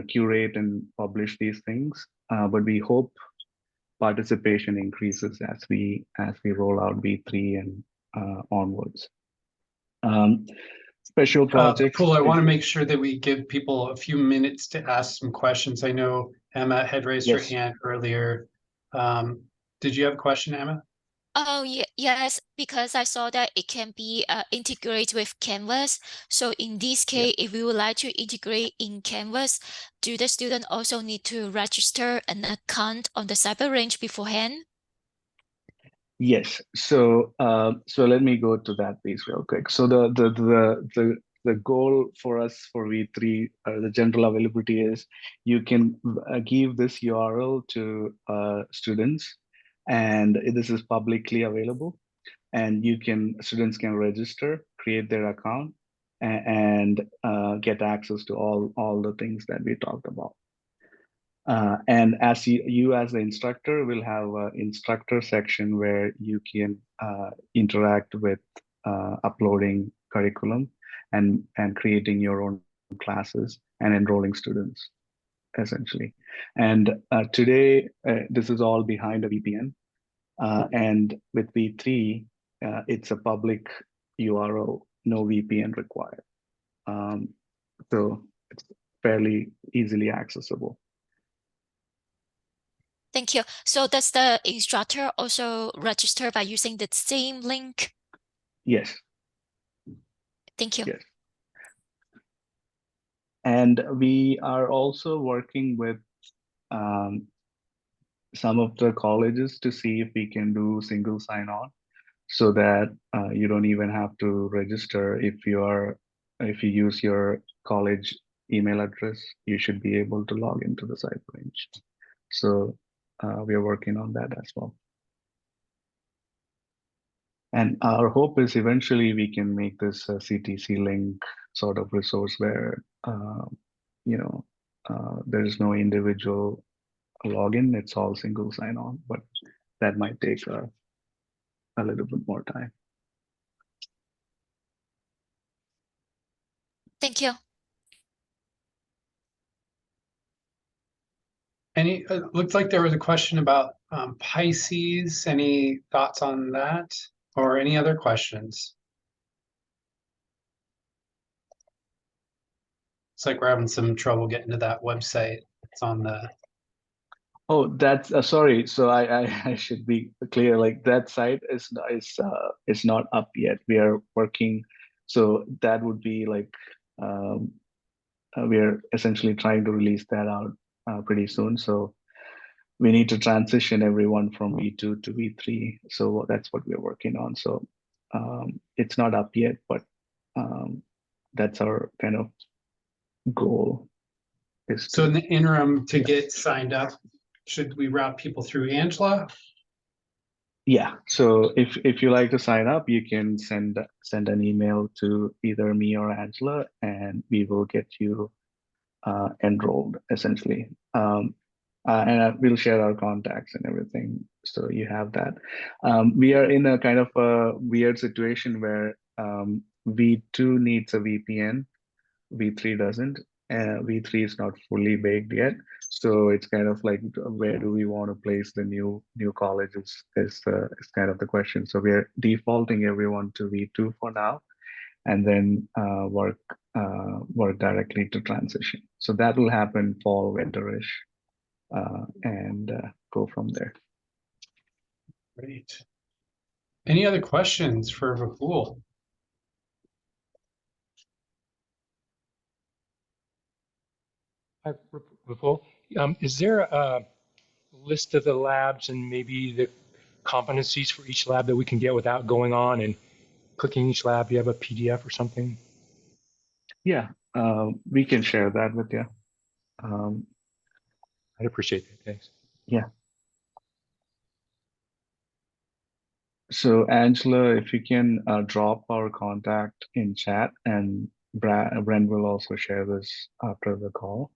curate and publish these things, but we hope participation increases as we roll out V3 and onwards. Special projects. Vipul, I want to make sure that we give people a few minutes to ask some questions. I know Emma had raised her Yes. hand earlier. Did you have a question, Emma? Oh, yes, because I saw that it can be integrated with Canvas. So in this Yeah. case, if we would like to integrate in Canvas, do the student also need to register an account on the Cyber Range beforehand? Yes. So so let me go to that piece real quick. So the goal for us for V3, the general availability is you can give this URL to students, and this is publicly available. And students can register, create their account, and get access to all the things that we talked about. And as you as the instructor will have an instructor section where you can interact with uploading curriculum and creating your own classes and enrolling students, essentially. And today, this is all behind a VPN. And with V3, it's a public URL, no VPN required. So it's fairly easily accessible. Thank you. So does the instructor also register by using the same link? Yes, Thank you. yes. And we are also working with some of the colleges to see if we can do single sign-on, so that you don't even have to register. If you use your college email address, you should be able to log into the Cyber Range. So we are working on that as well. And our hope is eventually we can make this a CTC link sort of resource where there is no individual login; it's all single sign-on. But that might take a little bit more time. Thank you. Looked like there was a question about Pisces. Any thoughts on that or any other questions? It's like we're having some trouble getting to that website. It's on the, Oh, that's sorry. So I should be clear. Like that site is not up yet. We are working. So that would be like we are essentially trying to release that out pretty soon. So we need to transition everyone from V2 to V3. So that's what we're working on. So it's not up yet, but that's our kind of goal. Is so to, in the interim to yeah. get signed up, should we route people through Angela? Yeah. So if you like to sign up, you can send an email to either me or Angela, and we will get you enrolled essentially. And we'll share our contacts and everything, so you have that. We are in a kind of a weird situation where V2 needs a VPN, V3 doesn't. V3 is not fully baked yet, so it's kind of like where do we want to place the new colleges is kind of the question. So we're defaulting everyone to V2 for now, and then work directly to transition. So that will happen fall winterish, and go from there. Great. Any other questions for Vipul? Hi, Vipul. Is there a list of the labs and maybe the competencies for each lab that we can get without going on and clicking each lab? Do you have a PDF or something? Yeah, we can share that with you. I'd appreciate that. Thanks. Yeah. So Angela, if you can drop our contact in chat, and Brent will also share this after the call.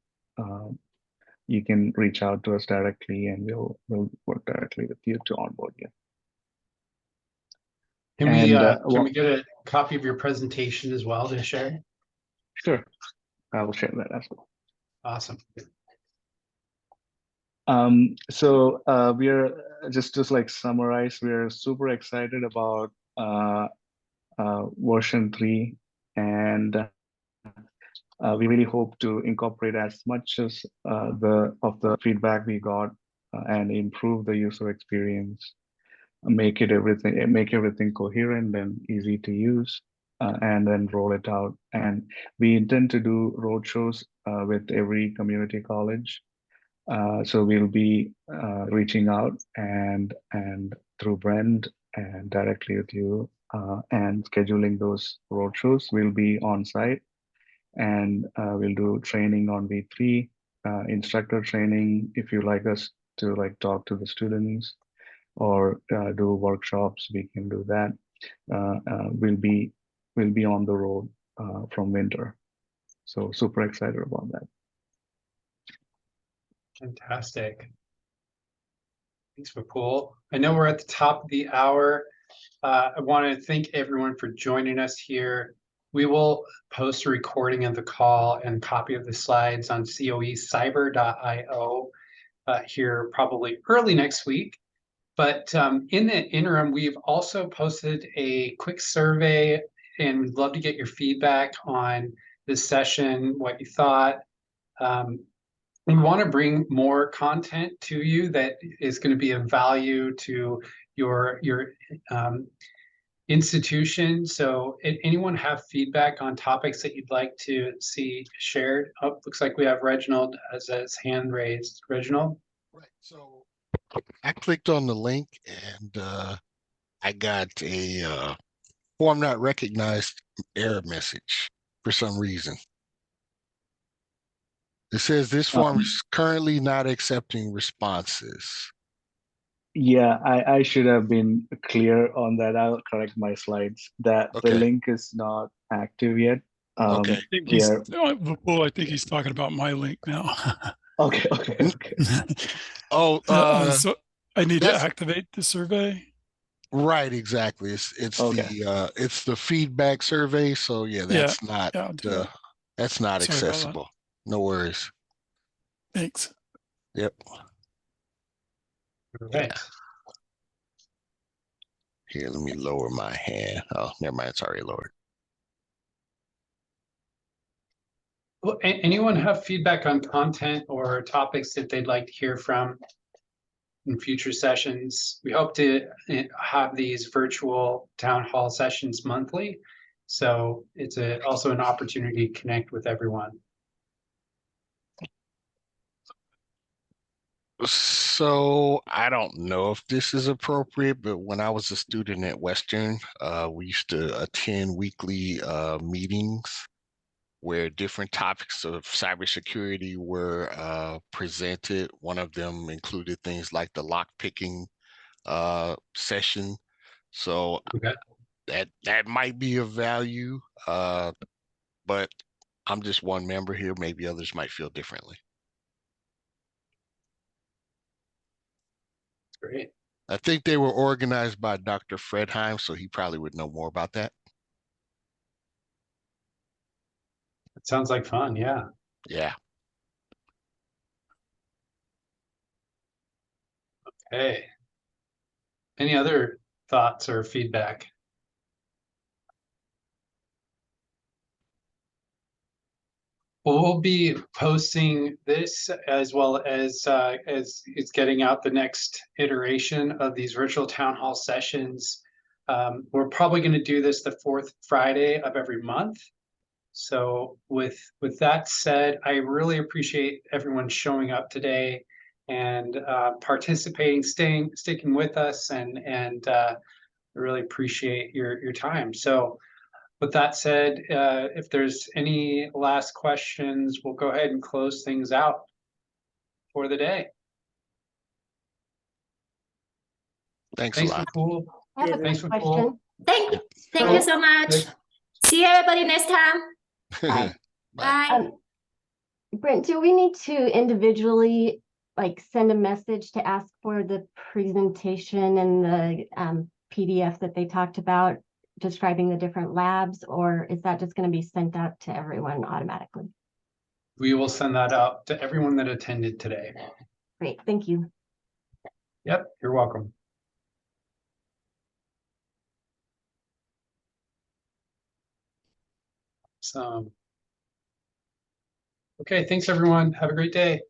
You can reach out to us directly, and we'll work directly with you to onboard you. Can And we get a copy of your presentation as well to share? sure, I will share that as well. Awesome. So we are just like summarize. We are super excited about version 3, and we really hope to incorporate as much as the feedback we got and improve the user experience make everything coherent and easy to use, and then roll it out. And we intend to do roadshows with every community college. So we'll be reaching out and through Brent and directly with you, and scheduling those roadshows. We'll be on site, and we'll do training on V3, instructor training. If you like us to like talk to the students or do workshops, we can do that. We'll be on the road from winter, so super excited about that. Fantastic. Thanks, Vipul. I know we're at the top of the hour. I want to thank everyone for joining us here. We will post a recording of the call and copy of the slides on coecyber.io here probably early next week. But in the interim, we've also posted a quick survey, and we'd love to get your feedback on this session, what you thought. We want to bring more content to you that is going to be of value to your institution. So anyone have feedback on topics that you'd like to see shared? Oh, looks like we have Reginald as his hand raised. Reginald? Right. So I clicked on the link and I got a form not recognized error message for some reason. It says this form is currently not accepting responses. Yeah, I should have been clear on that. I'll correct my slides. That the Okay. link is not active yet. Okay. I think we he's, are Vipul, I think he's talking about my link now. okay. Oh, So I need to that's activate the survey. right. Exactly. It's Okay. it's the feedback survey. So yeah, Yeah, that's I'll do that. not Sorry about that. accessible. No worries. Thanks. Yep. Right. Here, let me lower my hand. Oh, never mind. It's already lowered. Well, anyone have feedback on content or topics that they'd like to hear from in future sessions? We hope to have these virtual town hall sessions monthly. So it's also an opportunity to connect with everyone. So I don't know if this is appropriate, but when I was a student at Western, we used to attend weekly meetings where different topics of cybersecurity were presented. One of them included things like the lock picking session. So Okay. that might be of value, but I'm just one member here. Maybe others might feel differently. Great. I think they were organized by Dr. Fredheim, so he probably would know more about that. It sounds like fun. Yeah. Yeah. Hey. Any other thoughts or feedback? Well, we'll be posting this as well as it's getting out the next iteration of these virtual town hall sessions. We're probably going to do this the fourth Friday of every month. So with that said, I really appreciate everyone showing up today and participating, sticking with us, and I really appreciate your time. So with that said, if there's any last questions, we'll go ahead and close things out for the day. Thanks a Thanks, lot. Vipul. I have a Thanks, quick Vipul. question. Thank you so much. See everybody next time. Bye. Bye. Brent, do we need to individually like send a message to ask for the presentation and the PDF that they talked about describing the different labs, or is that just going to be sent out to everyone automatically? We will send that out to everyone that attended today. Great, thank you. Yep, you're welcome. So, okay, thanks everyone. Have a great day.